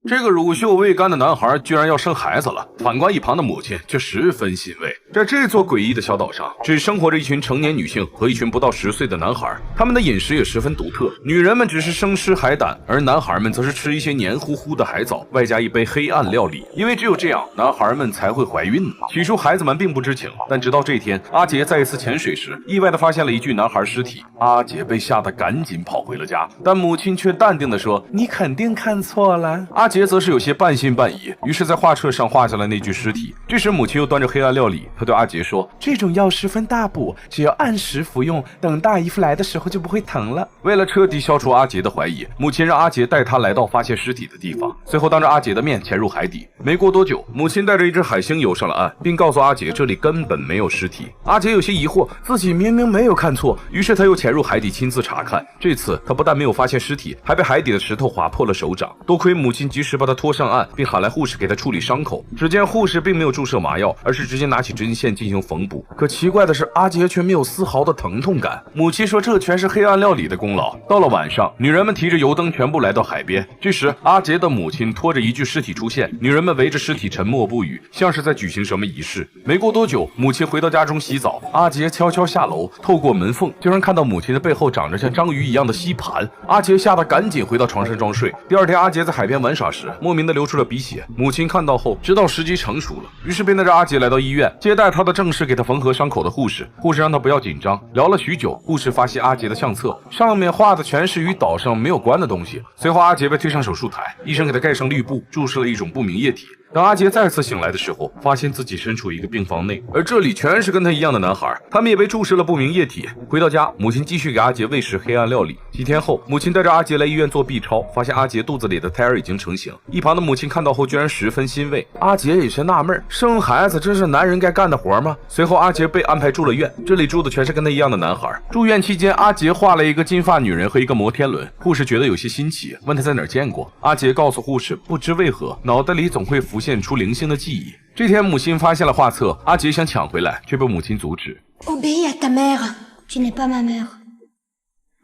这个乳臭未干的男孩居然要生孩子了，反观一旁的母亲却十分欣慰。在这座诡异的小岛上，只生活着一群成年女性和一群不到10岁的男孩，他们的饮食也十分独特。女人们只是生吃海胆，而男孩们则是吃一些黏糊糊的海藻，外加一杯黑暗料理。因为只有这样，男孩们才会怀孕。起初孩子们并不知情，但直到这天，阿杰再一次潜水时，意外地发现了一具男孩尸体。阿杰被吓得赶紧跑回了家，但母亲却淡定地说：“你肯定看错了。”阿杰则是有些半信半疑，于是在画册上画下了那具尸体。这时母亲又端着黑暗料理，她对阿杰说：“这种药十分大补，只要按时服用，等大姨夫来的时候就不会疼了。”为了彻底消除阿杰的怀疑，母亲让阿杰带他来到发现尸体的地方，随后当着阿杰的面潜入海底。没过多久，母亲带着一只海星游上了岸，并告诉阿杰这里根本没有尸体。阿杰有些疑惑，自己明明没有看错，于是他又潜入海底亲自查看。这次他不但没有发现尸体，还被海底的石头划破了手掌。多亏母亲及时把他拖上岸，并喊来护士给他处理伤口。只见护士并没有注射麻药，而是直接拿起针线进行缝补。可奇怪的是，阿杰却没有丝毫的疼痛感。母亲说这全是黑暗料理的功劳。到了晚上，女人们提着油灯全部来到海边。这时阿杰的母亲拖着一具尸体出现，女人们围着尸体沉默不语，像是在举行什么仪式。没过多久，母亲回到家中洗澡，阿杰悄悄下楼，透过门缝竟然看到母亲的背后长着像章鱼一样的吸盘。阿杰吓得赶紧回到床上装睡。第二天，阿杰在海边玩耍时莫名的流出了鼻血，母亲看到后知道时机成熟了，于是便带着阿杰来到医院。接待他的正是给他缝合伤口的护士，护士让他不要紧张。聊了许久，护士发现阿杰的相册上面画的全是与岛上没有关的东西。随后阿杰被推上手术台，医生给他盖上绿布，注射了一种不明液体。当阿杰再次醒来的时候，发现自己身处一个病房内，而这里全是跟他一样的男孩，他们也被注射了不明液体。回到家，母亲继续给阿杰喂食黑暗料理。几天后，母亲带着阿杰来医院做 B 超，发现阿杰肚子里的胎儿已经成型。一旁的母亲看到后居然十分欣慰，阿杰也是纳闷，生孩子真是男人该干的活吗？随后阿杰被安排住了院，这里住的全是跟他一样的男孩。住院期间，阿杰画了一个金发女人和一个摩天轮，护士觉得有些新奇，问他在哪儿见过。阿杰告诉护士，不知为何脑袋里总会浮现出零星的记忆。这天母亲发现了画册，阿杰想抢回来，却被母亲阻止。Obéis à ta mère, tu n'es pas ma mère。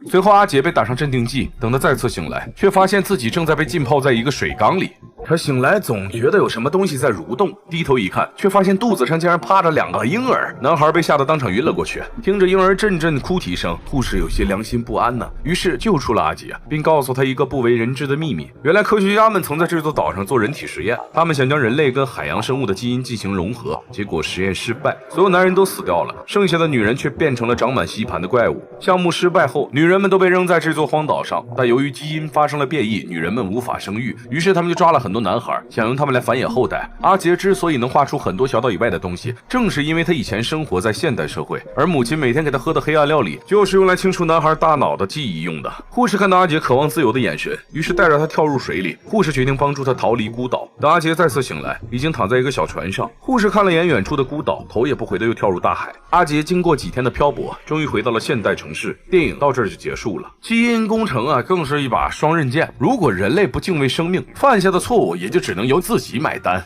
随后阿杰被打上镇定剂，等他再次醒来，却发现自己正在被浸泡在一个水缸里。他醒来总觉得有什么东西在蠕动，低头一看，却发现肚子上竟然趴着2个婴儿。男孩被吓得当场晕了过去。听着婴儿阵阵哭啼声，护士有些良心不安呢，于是救出了阿杰，并告诉他一个不为人知的秘密。原来科学家们曾在这座岛上做人体实验，他们想将人类跟海洋生物的基因进行融合，结果实验失败，所有男人都死掉了，剩下的女人却变成了长满吸盘的怪物。项目失败后，女人们都被扔在这座荒岛上，但由于基因发生了变异，女人们无法生育，于是他们就抓了很多男孩，想用他们来繁衍后代。阿杰之所以能画出很多小岛以外的东西，正是因为他以前生活在现代社会，而母亲每天给他喝的黑暗料理就是用来清除男孩大脑的记忆用的。护士看到阿杰渴望自由的眼神，于是带着他跳入水里。护士决定帮助他逃离孤岛。当阿杰再次醒来，已经躺在一个小船上，护士看了眼远处的孤岛，头也不回的又跳入大海。阿杰经过几天的漂泊，终于回到了现代城市。电影到这儿就结束了。基因工程啊，更是一把双刃剑。如果人类不敬畏生命，犯下的错误也就只能由自己买单。